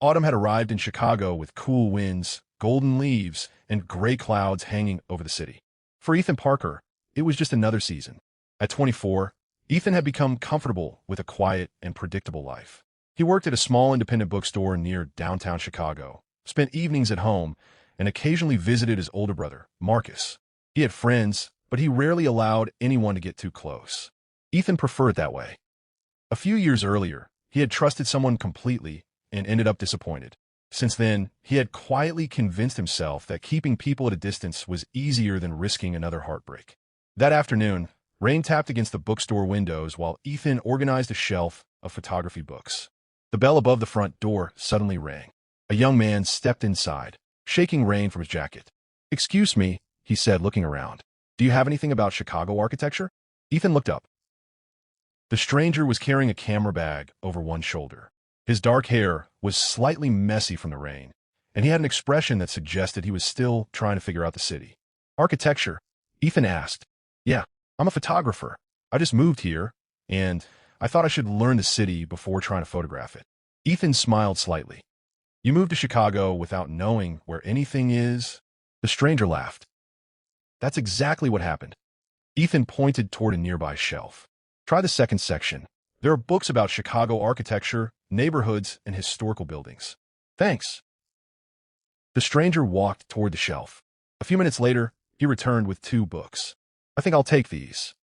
Autumn had arrived in Chicago with cool winds, golden leaves, and gray clouds hanging over the city. For Ethan Parker, it was just another season. At 24, Ethan had become comfortable with a quiet and predictable life. He worked at a small independent bookstore near downtown Chicago, spent evenings at home, and occasionally visited his older brother, Marcus. He had friends, but he rarely allowed anyone to get too close. Ethan preferred it that way. A few years earlier, he had trusted someone completely and ended up disappointed. Since then, he had quietly convinced himself that keeping people at a distance was easier than risking another heartbreak. That afternoon, rain tapped against the bookstore windows while Ethan organized a shelf of photography books. The bell above the front door suddenly rang. A young man stepped inside, shaking rain from his jacket. "Excuse me," he said, looking around. "Do you have anything about Chicago architecture?" Ethan looked up. The stranger was carrying a camera bag over one shoulder. His dark hair was slightly messy from the rain, and he had an expression that suggested he was still trying to figure out the city. "Architecture?" Ethan asked. "Yeah, I'm a photographer. I just moved here, and I thought I should learn the city before trying to photograph it." Ethan smiled slightly. "You moved to Chicago without knowing where anything is?" The stranger laughed. "That's exactly what happened." Ethan pointed toward a nearby shelf. "Try the second section. There are books about Chicago architecture, neighborhoods, and historical buildings." "Thanks." The stranger walked toward the shelf. A few minutes later, he returned with 2 books. "I think I'll take these."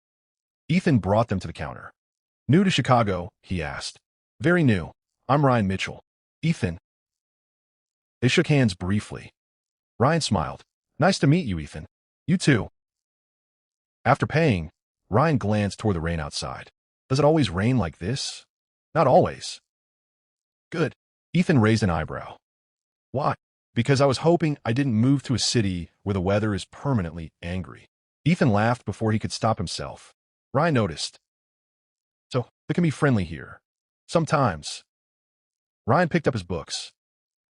Ethan brought them to the counter. "New to Chicago?" he asked. "Very new. I'm Ryan Mitchell." "Ethan." They shook hands briefly. Ryan smiled. "Nice to meet you, Ethan." "You too." After paying, Ryan glanced toward the rain outside. "Does it always rain like this?" "Not always." "Good." Ethan raised an eyebrow. "Why?" "Because I was hoping I didn't move to a city where the weather is permanently angry." Ethan laughed before he could stop himself. Ryan noticed. "So, it can be friendly here." "Sometimes." Ryan picked up his books.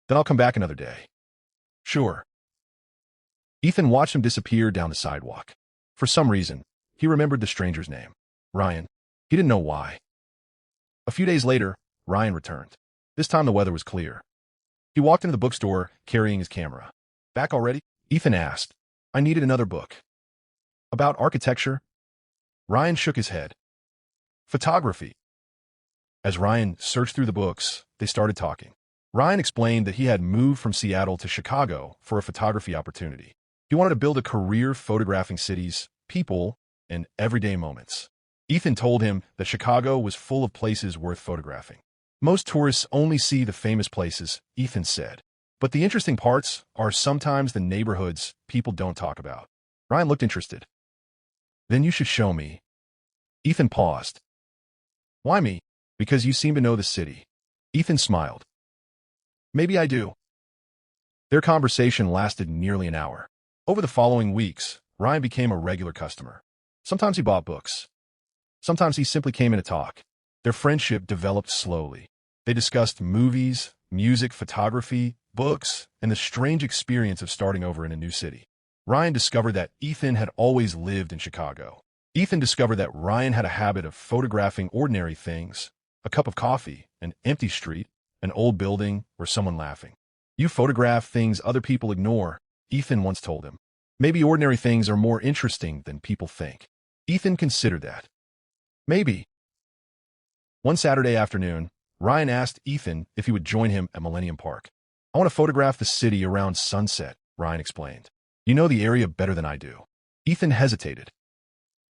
"Then I'll come back another day." "Sure." Ethan watched him disappear down the sidewalk. For some reason, he remembered the stranger's name. Ryan. He didn't know why. A few days later, Ryan returned. This time the weather was clear. He walked into the bookstore carrying his camera. "Back already?" Ethan asked. "I needed another book." "About architecture?" Ryan shook his head. "Photography." As Ryan searched through the books, they started talking. Ryan explained that he had moved from Seattle to Chicago for a photography opportunity. He wanted to build a career photographing cities, people, and everyday moments. Ethan told him that Chicago was full of places worth photographing. "Most tourists only see the famous places," Ethan said. "But the interesting parts are sometimes the neighborhoods people don't talk about." Ryan looked interested. "Then you should show me." Ethan paused. "Why me?" "Because you seem to know the city." Ethan smiled. "Maybe I do." Their conversation lasted nearly an hour. Over the following weeks, Ryan became a regular customer. Sometimes he bought books. Sometimes he simply came in to talk. Their friendship developed slowly. They discussed movies, music, photography, books, and the strange experience of starting over in a new city. Ryan discovered that Ethan had always lived in Chicago. Ethan discovered that Ryan had a habit of photographing ordinary things: a cup of coffee, an empty street, an old building, or someone laughing. "You photograph things other people ignore," Ethan once told him. "Maybe ordinary things are more interesting than people think." Ethan considered that. Maybe. One Saturday afternoon, Ryan asked Ethan if he would join him at Millennium Park. "I want to photograph the city around sunset," Ryan explained. "You know the area better than I do." Ethan hesitated.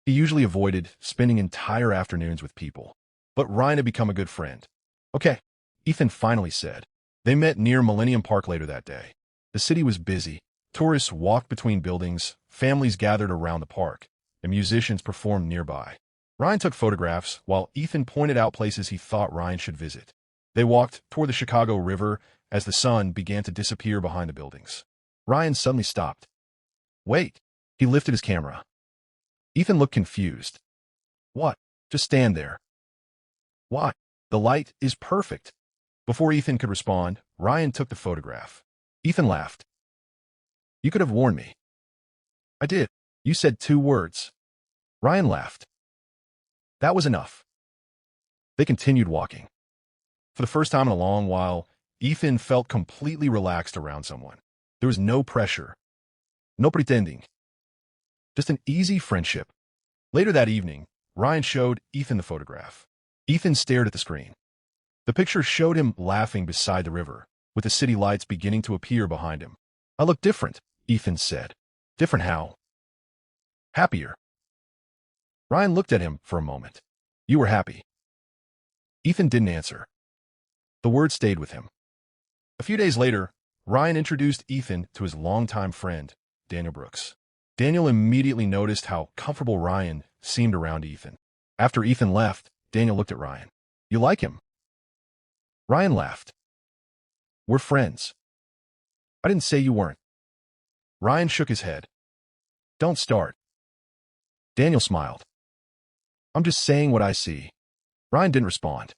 He usually avoided spending entire afternoons with people. But Ryan had become a good friend. "Okay," Ethan finally said. They met near Millennium Park later that day. The city was busy. Tourists walked between buildings, families gathered around the park, and musicians performed nearby. Ryan took photographs while Ethan pointed out places he thought Ryan should visit. They walked toward the Chicago River as the sun began to disappear behind the buildings. Ryan suddenly stopped. "Wait." He lifted his camera. Ethan looked confused. "What?" "Just stand there." "Why?" "The light is perfect." Before Ethan could respond, Ryan took the photograph. Ethan laughed. "You could have warned me." "I did. You said 2 words." Ryan laughed. "That was enough." They continued walking. For the first time in a long while, Ethan felt completely relaxed around someone. There was no pressure, no pretending, just an easy friendship. Later that evening, Ryan showed Ethan the photograph. Ethan stared at the screen. The picture showed him laughing beside the river, with the city lights beginning to appear behind him. "I look different," Ethan said. "Different how?" "Happier." Ryan looked at him for a moment. "You were happy." Ethan didn't answer. The word stayed with him. A few days later, Ryan introduced Ethan to his longtime friend, Daniel Brooks. Daniel immediately noticed how comfortable Ryan seemed around Ethan. After Ethan left, Daniel looked at Ryan. "You like him?" Ryan laughed. "We're friends." "I didn't say you weren't." Ryan shook his head. "Don't start." Daniel smiled. "I'm just saying what I see." Ryan didn't respond.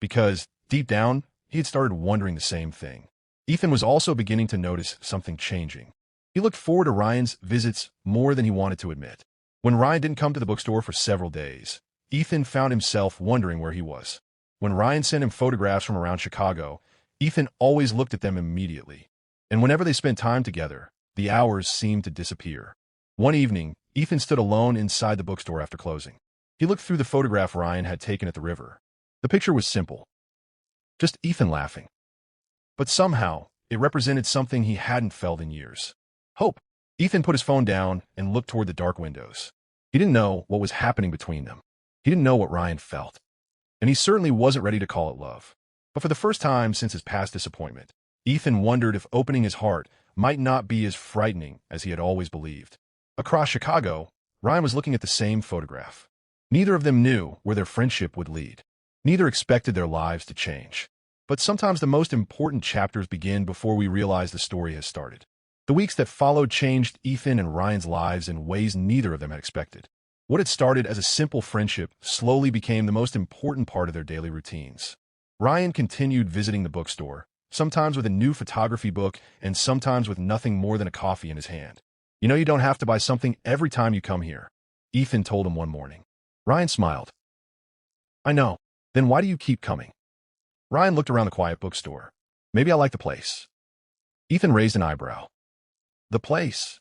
Because, deep down, he had started wondering the same thing. Ethan was also beginning to notice something changing. He looked forward to Ryan's visits more than he wanted to admit. When Ryan didn't come to the bookstore for several days, Ethan found himself wondering where he was. When Ryan sent him photographs from around Chicago, Ethan always looked at them immediately. And whenever they spent time together, the hours seemed to disappear. One evening, Ethan stood alone inside the bookstore after closing. He looked through the photograph Ryan had taken at the river. The picture was simple. Just Ethan laughing. But somehow, it represented something he hadn't felt in years. Hope. Ethan put his phone down and looked toward the dark windows. He didn't know what was happening between them. He didn't know what Ryan felt. And he certainly wasn't ready to call it love. But for the first time since his past disappointment, Ethan wondered if opening his heart might not be as frightening as he had always believed. Across Chicago, Ryan was looking at the same photograph. Neither of them knew where their friendship would lead. Neither expected their lives to change. But sometimes the most important chapters begin before we realize the story has started. The weeks that followed changed Ethan and Ryan's lives in ways neither of them had expected. What had started as a simple friendship slowly became the most important part of their daily routines. Ryan continued visiting the bookstore, sometimes with a new photography book and sometimes with nothing more than a coffee in his hand. "You know you don't have to buy something every time you come here," Ethan told him one morning. Ryan smiled. "I know. Then why do you keep coming?" Ryan looked around the quiet bookstore. "Maybe I like the place." Ethan raised an eyebrow. "The place?"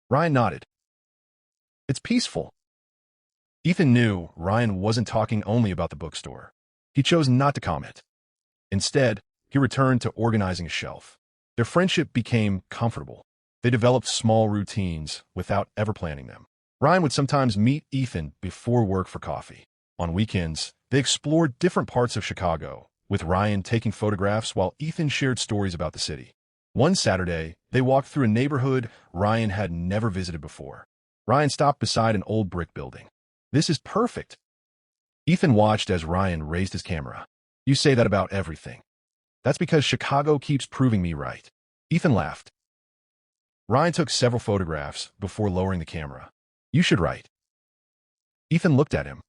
Ryan nodded. "It's peaceful." Ethan knew Ryan wasn't talking only about the bookstore. He chose not to comment. Instead, he returned to organizing a shelf. Their friendship became comfortable. They developed small routines without ever planning them. Ryan would sometimes meet Ethan before work for coffee. On weekends, they explored different parts of Chicago, with Ryan taking photographs while Ethan shared stories about the city. One Saturday, they walked through a neighborhood Ryan had never visited before. Ryan stopped beside an old brick building. "This is perfect." Ethan watched as Ryan raised his camera. "You say that about everything." "That's because Chicago keeps proving me right." Ethan laughed. Ryan took several photographs before lowering the camera. "You should write." Ethan looked at him.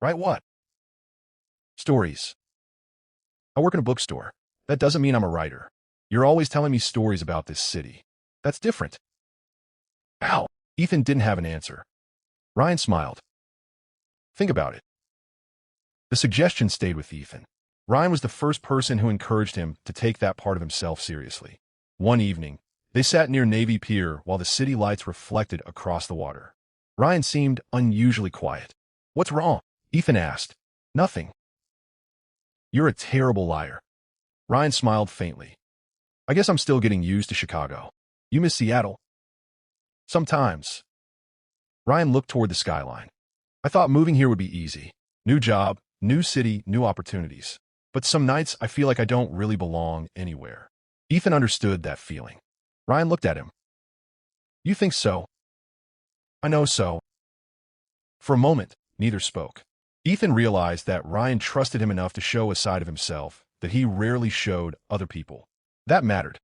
"Write what?" "Stories." "I work in a bookstore. That doesn't mean I'm a writer. You're always telling me stories about this city. That's different." "How?" Ethan didn't have an answer. Ryan smiled. "Think about it." The suggestion stayed with Ethan. Ryan was the first person who encouraged him to take that part of himself seriously. One evening, they sat near Navy Pier while the city lights reflected across the water. Ryan seemed unusually quiet. "What's wrong?" Ethan asked. "Nothing." "You're a terrible liar." Ryan smiled faintly. "I guess I'm still getting used to Chicago. You miss Seattle?" "Sometimes." Ryan looked toward the skyline. "I thought moving here would be easy. New job, new city, new opportunities. But some nights I feel like I don't really belong anywhere." Ethan understood that feeling. Ryan looked at him. "You think so?" "I know so." For a moment, neither spoke. Ethan realized that Ryan trusted him enough to show a side of himself that he rarely showed other people. That mattered.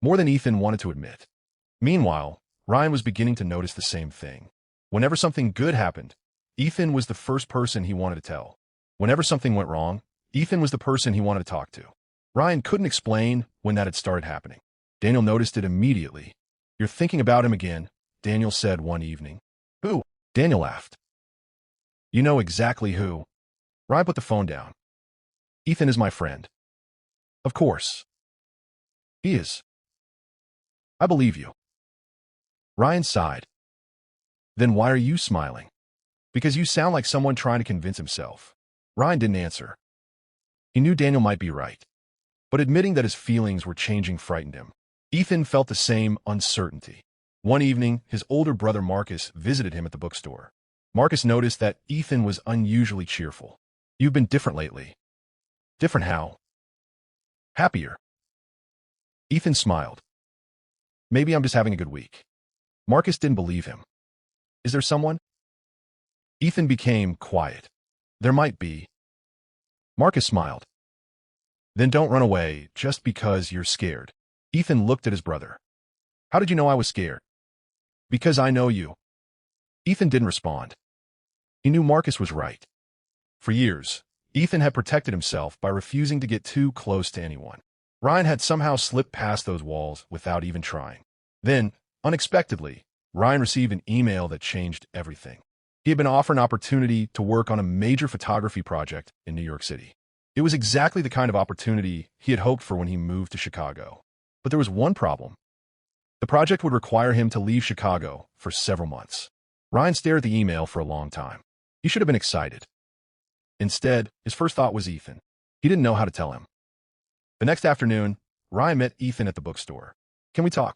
More than Ethan wanted to admit. Meanwhile, Ryan was beginning to notice the same thing. Whenever something good happened, Ethan was the first person he wanted to tell. Whenever something went wrong, Ethan was the person he wanted to talk to. Ryan couldn't explain when that had started happening. Daniel noticed it immediately. "You're thinking about him again," Daniel said one evening. "Who?" Daniel laughed. "You know exactly who." Ryan put the phone down. Ethan is my friend. Of course. He is. I believe you. Ryan sighed. Then why are you smiling? Because you sound like someone trying to convince himself. Ryan didn't answer. He knew Daniel might be right, but admitting that his feelings were changing frightened him. Ethan felt the same uncertainty. One evening, his older brother Marcus visited him at the bookstore. Marcus noticed that Ethan was unusually cheerful. You've been different lately. Different how? Happier. Ethan smiled. Maybe I'm just having a good week. Marcus didn't believe him. Is there someone? Ethan became quiet. There might be. Marcus smiled. Then don't run away just because you're scared. Ethan looked at his brother. How did you know I was scared? Because I know you. Ethan didn't respond. He knew Marcus was right. For years, Ethan had protected himself by refusing to get too close to anyone. Ryan had somehow slipped past those walls without even trying. Then, unexpectedly, Ryan received an email that changed everything. He had been offered an opportunity to work on a major photography project in New York City. It was exactly the kind of opportunity he had hoped for when he moved to Chicago. But there was one problem. The project would require him to leave Chicago for several months. Ryan stared at the email for a long time. He should have been excited. Instead, his first thought was Ethan. He didn't know how to tell him. The next afternoon, Ryan met Ethan at the bookstore. Can we talk?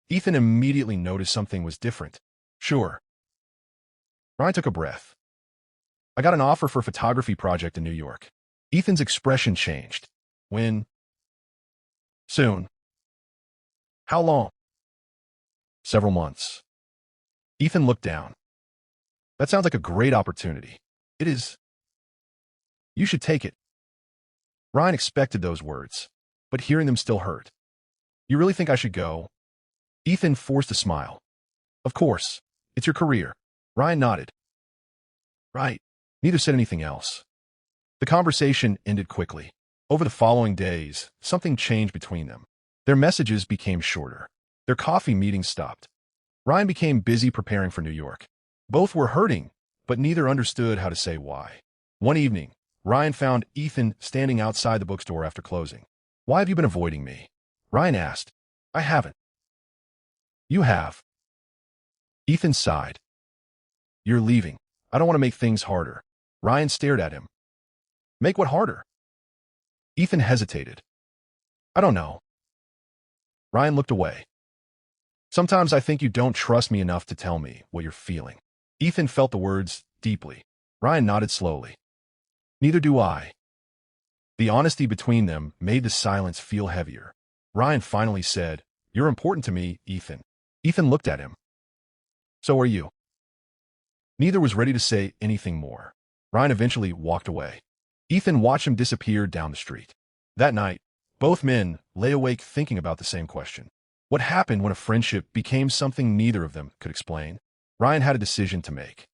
Ethan immediately noticed something was different. Sure. Ryan took a breath. I got an offer for a photography project in New York. Ethan's expression changed. When? Soon. How long? Several months. Ethan looked down. That sounds like a great opportunity. It is. You should take it. Ryan expected those words, but hearing them still hurt. You really think I should go? Ethan forced a smile. Of course. It's your career. Ryan nodded. Right. Neither said anything else. The conversation ended quickly. Over the following days, something changed between them. Their messages became shorter. Their coffee meetings stopped. Ryan became busy preparing for New York. Both were hurting, but neither understood how to say why. One evening, Ryan found Ethan standing outside the bookstore after closing. Why have you been avoiding me? Ryan asked. I haven't. You have. Ethan sighed. You're leaving. I don't want to make things harder. Ryan stared at him. Make what harder? Ethan hesitated. I don't know. Ryan looked away. Sometimes I think you don't trust me enough to tell me what you're feeling. Ethan felt the words deeply. Ryan nodded slowly. Neither do I. The honesty between them made the silence feel heavier. Ryan finally said, You're important to me, Ethan. Ethan looked at him. So are you. Neither was ready to say anything more. Ryan eventually walked away. Ethan watched him disappear down the street. That night, both men lay awake thinking about the same question. What happened when a friendship became something neither of them could explain? Ryan had a decision to make.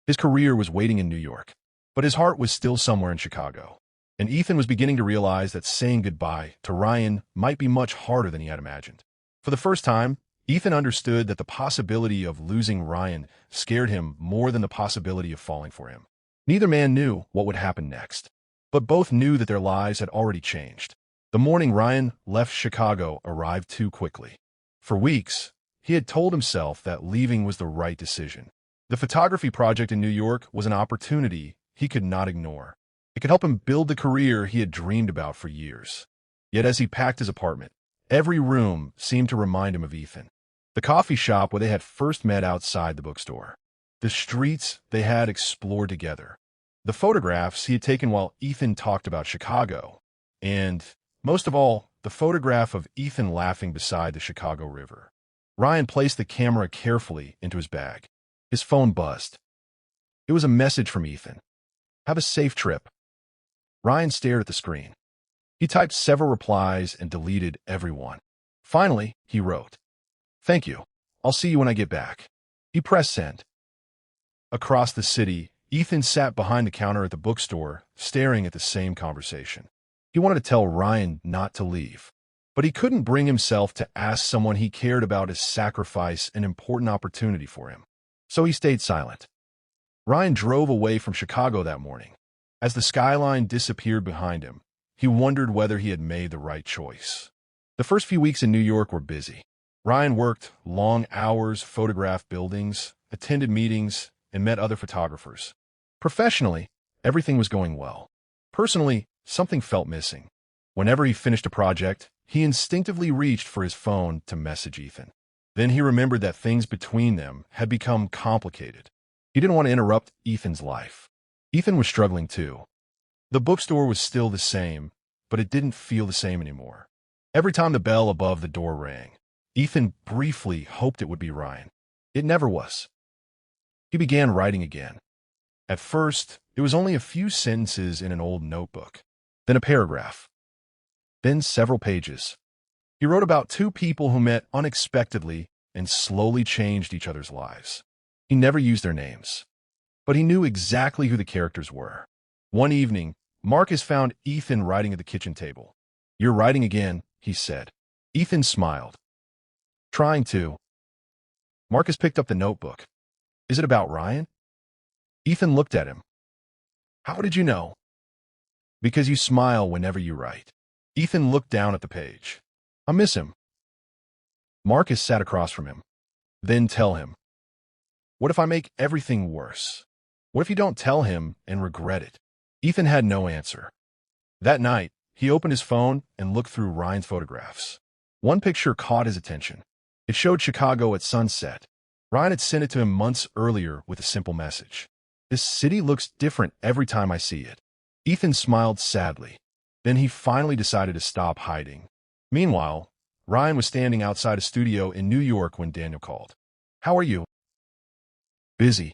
His career was waiting in New York, but his heart was still somewhere in Chicago. And Ethan was beginning to realize that saying goodbye to Ryan might be much harder than he had imagined. For the first time, Ethan understood that the possibility of losing Ryan scared him more than the possibility of falling for him. Neither man knew what would happen next, but both knew that their lives had already changed. The morning Ryan left Chicago arrived too quickly. For weeks, he had told himself that leaving was the right decision. The photography project in New York was an opportunity he could not ignore. It could help him build the career he had dreamed about for years. Yet as he packed his apartment, every room seemed to remind him of Ethan. The coffee shop where they had first met outside the bookstore. The streets they had explored together. The photographs he had taken while Ethan talked about Chicago. And, most of all, the photograph of Ethan laughing beside the Chicago River. Ryan placed the camera carefully into his bag. His phone buzzed. It was a message from Ethan. Have a safe trip. Ryan stared at the screen. He typed several replies and deleted every one. Finally, he wrote, Thank you. I'll see you when I get back. He pressed send. Across the city, Ethan sat behind the counter at the bookstore, staring at the same conversation. He wanted to tell Ryan not to leave, but he couldn't bring himself to ask someone he cared about to sacrifice an important opportunity for him. So he stayed silent. Ryan drove away from Chicago that morning. As the skyline disappeared behind him, he wondered whether he had made the right choice. The first few weeks in New York were busy. Ryan worked long hours, photographed buildings, attended meetings, and met other photographers. Professionally, everything was going well. Personally, something felt missing. Whenever he finished a project, he instinctively reached for his phone to message Ethan. Then he remembered that things between them had become complicated. He didn't want to interrupt Ethan's life. Ethan was struggling too. The bookstore was still the same, but it didn't feel the same anymore. Every time the bell above the door rang, Ethan briefly hoped it would be Ryan. It never was. He began writing again. At first, it was only a few sentences in an old notebook, then a paragraph, then several pages. He wrote about two people who met unexpectedly and slowly changed each other's lives. He never used their names, but he knew exactly who the characters were. One evening, Marcus found Ethan writing at the kitchen table. "You're writing again," he said. Ethan smiled. "Trying to." Marcus picked up the notebook. "Is it about Ryan?" Ethan looked at him. "How did you know?" "Because you smile whenever you write." Ethan looked down at the page. "I miss him." Marcus sat across from him. "Then tell him." "What if I make everything worse? What if you don't tell him and regret it?" Ethan had no answer. That night, he opened his phone and looked through Ryan's photographs. One picture caught his attention. It showed Chicago at sunset. Ryan had sent it to him months earlier with a simple message. "This city looks different every time I see it." Ethan smiled sadly. Then he finally decided to stop hiding. Meanwhile, Ryan was standing outside a studio in New York when Daniel called. "How are you?" "Busy."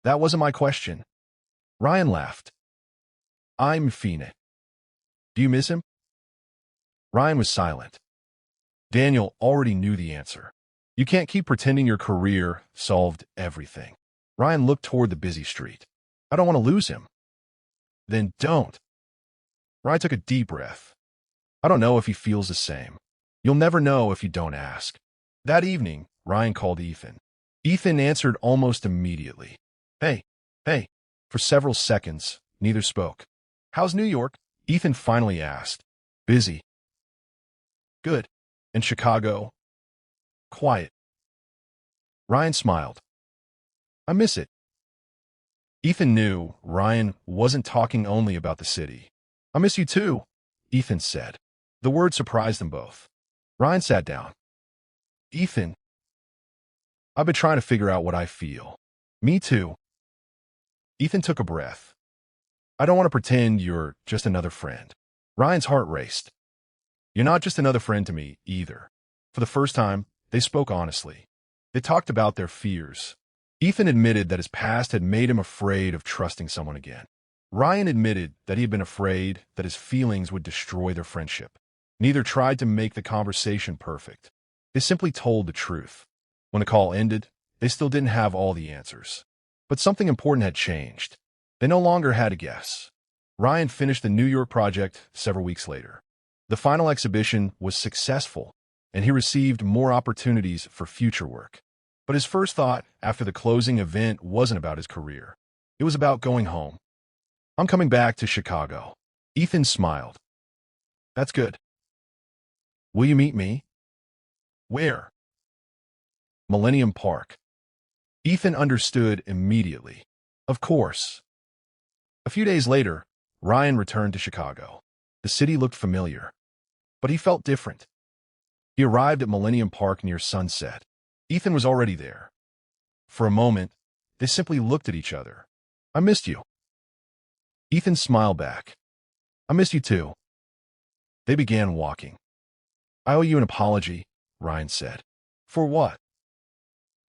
"That wasn't my question." Ryan laughed. "I'm Phoenix. Do you miss him?" Ryan was silent. Daniel already knew the answer. You can't keep pretending your career solved everything. Ryan looked toward the busy street. "I don't want to lose him." "Then don't." Ryan took a deep breath. "I don't know if he feels the same. You'll never know if you don't ask." That evening, Ryan called Ethan. Ethan answered almost immediately. Hey. For several seconds, neither spoke. "How's New York?" Ethan finally asked. "Busy." "Good. And Chicago?" "Quiet." Ryan smiled. "I miss it." Ethan knew Ryan wasn't talking only about the city. "I miss you too," Ethan said. The word surprised them both. Ryan sat down. "Ethan, I've been trying to figure out what I feel." "Me too." Ethan took a breath. "I don't want to pretend you're just another friend." Ryan's heart raced. "You're not just another friend to me, either." For the first time, they spoke honestly. They talked about their fears. Ethan admitted that his past had made him afraid of trusting someone again. Ryan admitted that he had been afraid that his feelings would destroy their friendship. Neither tried to make the conversation perfect. They simply told the truth. When the call ended, they still didn't have all the answers. But something important had changed. They no longer had to guess. Ryan finished the New York project several weeks later. The final exhibition was successful, and he received more opportunities for future work. But his first thought after the closing event wasn't about his career. It was about going home. "I'm coming back to Chicago." Ethan smiled. "That's good." "Will you meet me?" "Where?" "Millennium Park." Ethan understood immediately. Of course. A few days later, Ryan returned to Chicago. The city looked familiar, but he felt different. He arrived at Millennium Park near sunset. Ethan was already there. For a moment, they simply looked at each other. "I missed you." Ethan smiled back. "I miss you too." They began walking. "I owe you an apology," Ryan said. "For what?"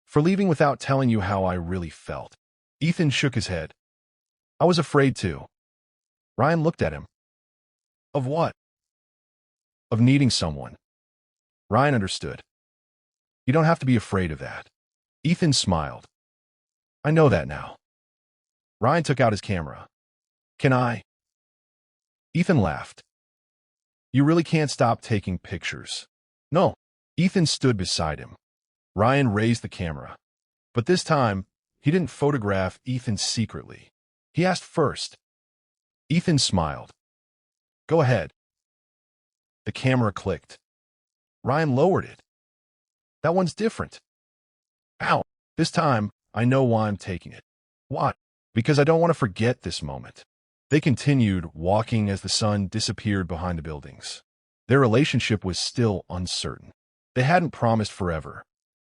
"For leaving without telling you how I really felt." Ethan shook his head. "I was afraid to." Ryan looked at him. "Of what?" "Of needing someone." Ryan understood. "You don't have to be afraid of that." Ethan smiled. "I know that now." Ryan took out his camera. "Can I?" Ethan laughed. "You really can't stop taking pictures." "No." Ethan stood beside him. Ryan raised the camera. But this time, he didn't photograph Ethan secretly. he asked first. Ethan smiled. Go ahead. The camera clicked. Ryan lowered it. That one's different. Ow. This time, I know why I'm taking it. Why? Because I don't want to forget this moment. They continued walking as the sun disappeared behind the buildings. Their relationship was still uncertain. They hadn't promised forever.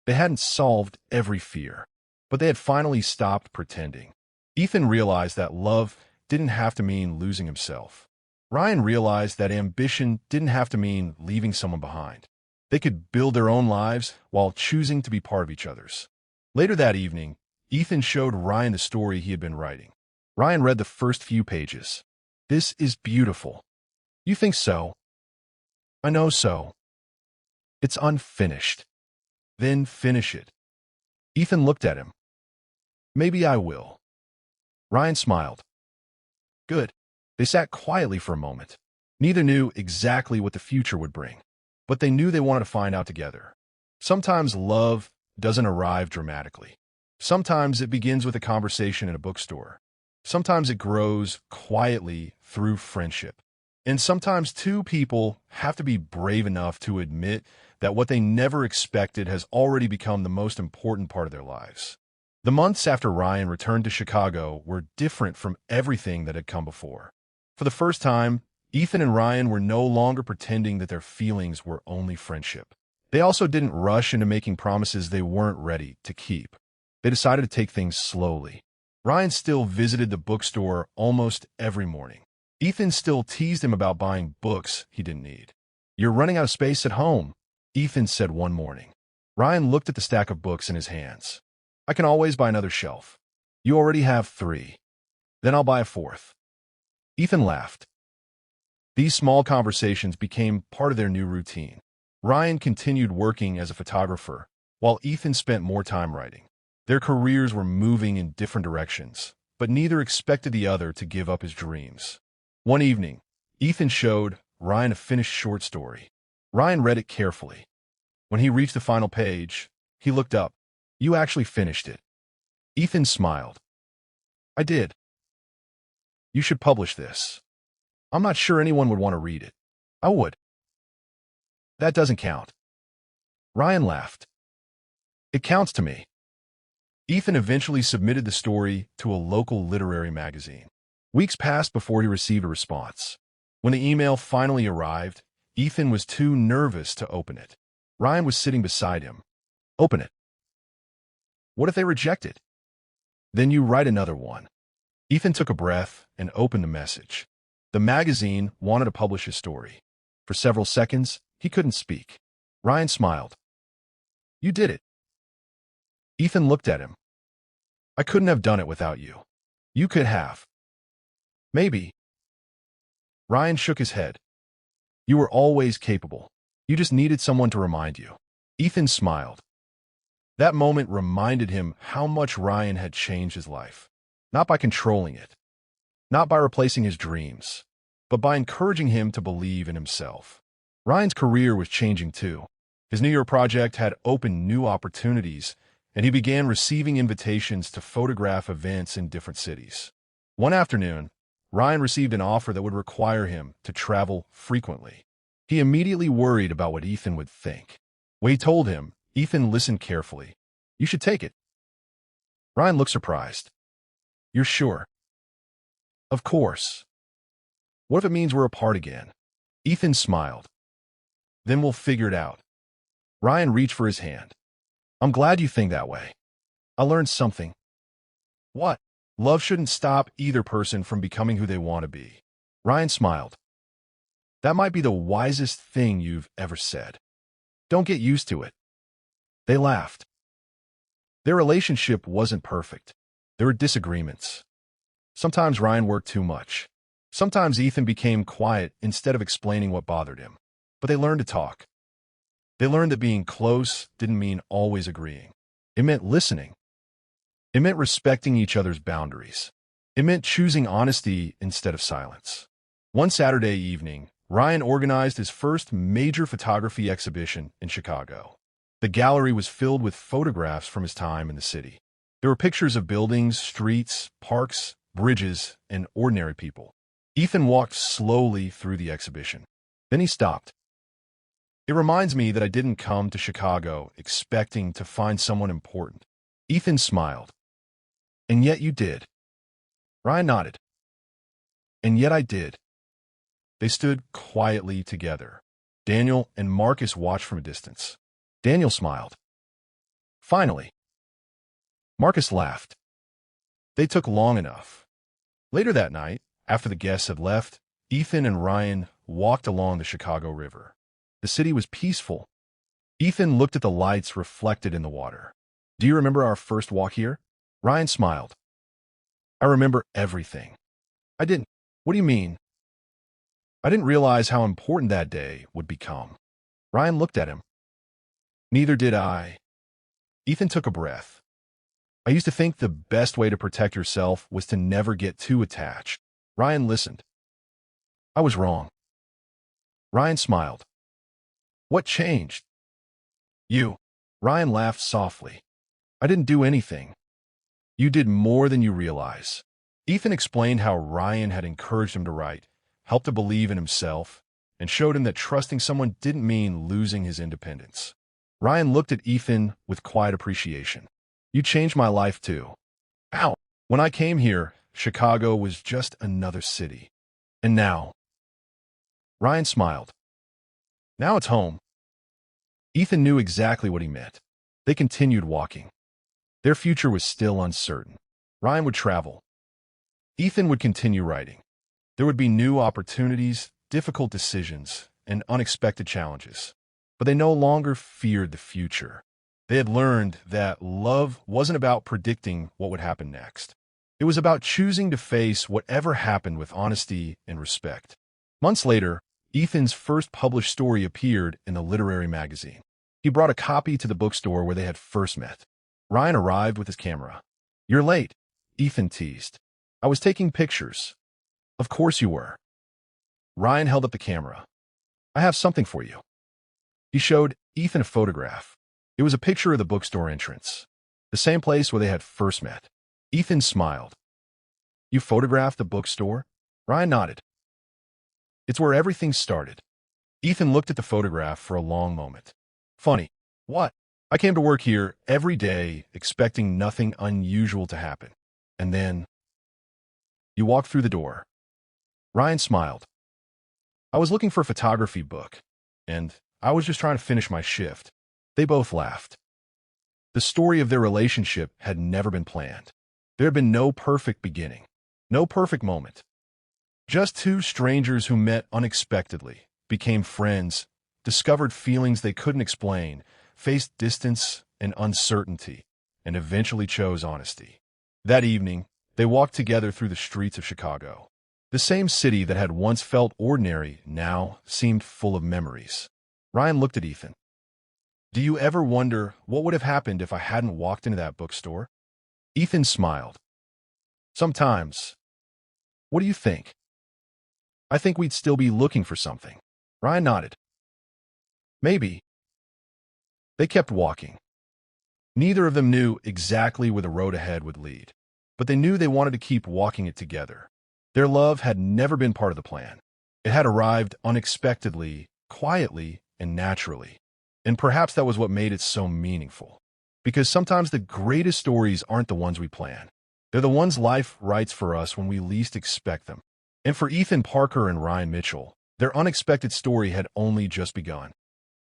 They hadn't solved every fear. But they had finally stopped pretending. Ethan realized that love didn't have to mean losing himself. Ryan realized that ambition didn't have to mean leaving someone behind. They could build their own lives while choosing to be part of each other's. Later that evening, Ethan showed Ryan the story he had been writing. Ryan read the first few pages. This is beautiful. You think so? I know so. It's unfinished. Then finish it. Ethan looked at him. Maybe I will. Ryan smiled. Good. They sat quietly for a moment. Neither knew exactly what the future would bring, but they knew they wanted to find out together. Sometimes love doesn't arrive dramatically. Sometimes it begins with a conversation in a bookstore. Sometimes it grows quietly through friendship. And sometimes two people have to be brave enough to admit that what they never expected has already become the most important part of their lives. The months after Ryan returned to Chicago were different from everything that had come before. For the first time, Ethan and Ryan were no longer pretending that their feelings were only friendship. They also didn't rush into making promises they weren't ready to keep. They decided to take things slowly. Ryan still visited the bookstore almost every morning. Ethan still teased him about buying books he didn't need. You're running out of space at home, Ethan said one morning. Ryan looked at the stack of books in his hands. I can always buy another shelf. You already have 3. Then I'll buy a 4th. Ethan laughed. These small conversations became part of their new routine. Ryan continued working as a photographer, while Ethan spent more time writing. Their careers were moving in different directions, but neither expected the other to give up his dreams. One evening, Ethan showed Ryan a finished short story. Ryan read it carefully. When he reached the final page, he looked up. You actually finished it. Ethan smiled. I did. You should publish this. I'm not sure anyone would want to read it. I would. That doesn't count. Ryan laughed. It counts to me. Ethan eventually submitted the story to a local literary magazine. Weeks passed before he received a response. When the email finally arrived, Ethan was too nervous to open it. Ryan was sitting beside him. Open it. What if they reject it? Then you write another one. Ethan took a breath and opened the message. The magazine wanted to publish his story. For several seconds, he couldn't speak. Ryan smiled. You did it. Ethan looked at him. I couldn't have done it without you. You could have. Maybe. Ryan shook his head. You were always capable. You just needed someone to remind you. Ethan smiled. That moment reminded him how much Ryan had changed his life. Not by controlling it. Not by replacing his dreams. But by encouraging him to believe in himself. Ryan's career was changing too. His New Year project had opened new opportunities, and he began receiving invitations to photograph events in different cities. One afternoon, Ryan received an offer that would require him to travel frequently. He immediately worried about what Ethan would think. When he told him, Ethan listened carefully. You should take it. Ryan looked surprised. You're sure? Of course. What if it means we're apart again? Ethan smiled. Then we'll figure it out. Ryan reached for his hand. I'm glad you think that way. I learned something. What? Love shouldn't stop either person from becoming who they want to be. Ryan smiled. That might be the wisest thing you've ever said. Don't get used to it. They laughed. Their relationship wasn't perfect. There were disagreements. Sometimes Ryan worked too much. Sometimes Ethan became quiet instead of explaining what bothered him. But they learned to talk. They learned that being close didn't mean always agreeing. It meant listening. It meant respecting each other's boundaries. It meant choosing honesty instead of silence. One Saturday evening, Ryan organized his first major photography exhibition in Chicago. The gallery was filled with photographs from his time in the city. There were pictures of buildings, streets, parks, bridges, and ordinary people. Ethan walked slowly through the exhibition. Then he stopped. It reminds me that I didn't come to Chicago expecting to find someone important. Ethan smiled. And yet you did. Ryan nodded. And yet I did. They stood quietly together. Daniel and Marcus watched from a distance. Daniel smiled. Finally. Marcus laughed. They took long enough. Later that night, after the guests had left, Ethan and Ryan walked along the Chicago River. The city was peaceful. Ethan looked at the lights reflected in the water. Do you remember our first walk here? Ryan smiled. I remember everything. I didn't. What do you mean? I didn't realize how important that day would become. Ryan looked at him. Neither did I. Ethan took a breath. I used to think the best way to protect yourself was to never get too attached. Ryan listened. I was wrong. Ryan smiled. What changed? You. Ryan laughed softly. I didn't do anything. You did more than you realize. Ethan explained how Ryan had encouraged him to write, helped him believe in himself, and showed him that trusting someone didn't mean losing his independence. Ryan looked at Ethan with quiet appreciation. You changed my life too. Ow! When I came here, Chicago was just another city. And now? Ryan smiled. Now it's home. Ethan knew exactly what he meant. They continued walking. Their future was still uncertain. Ryan would travel. Ethan would continue writing. There would be new opportunities, difficult decisions, and unexpected challenges. But they no longer feared the future. They had learned that love wasn't about predicting what would happen next. It was about choosing to face whatever happened with honesty and respect. Months later, Ethan's first published story appeared in a literary magazine. He brought a copy to the bookstore where they had first met. Ryan arrived with his camera. You're late, Ethan teased. I was taking pictures. Of course you were. Ryan held up the camera. I have something for you. He showed Ethan a photograph. It was a picture of the bookstore entrance, the same place where they had first met. Ethan smiled. You photographed the bookstore? Ryan nodded. It's where everything started. Ethan looked at the photograph for a long moment. Funny. What? I came to work here every day expecting nothing unusual to happen. And then you walked through the door. Ryan smiled. I was looking for a photography book, and I was just trying to finish my shift. They both laughed. The story of their relationship had never been planned. There had been no perfect beginning, no perfect moment. Just two strangers who met unexpectedly, became friends, discovered feelings they couldn't explain, faced distance and uncertainty, and eventually chose honesty. That evening, they walked together through the streets of Chicago. The same city that had once felt ordinary now seemed full of memories. Ryan looked at Ethan. Do you ever wonder what would have happened if I hadn't walked into that bookstore? Ethan smiled. Sometimes. What do you think? I think we'd still be looking for something. Ryan nodded. Maybe. They kept walking. Neither of them knew exactly where the road ahead would lead, but they knew they wanted to keep walking it together. Their love had never been part of the plan. It had arrived unexpectedly, quietly, and naturally. And perhaps that was what made it so meaningful. Because sometimes the greatest stories aren't the ones we plan. They're the ones life writes for us when we least expect them. And for Ethan Parker and Ryan Mitchell, their unexpected story had only just begun.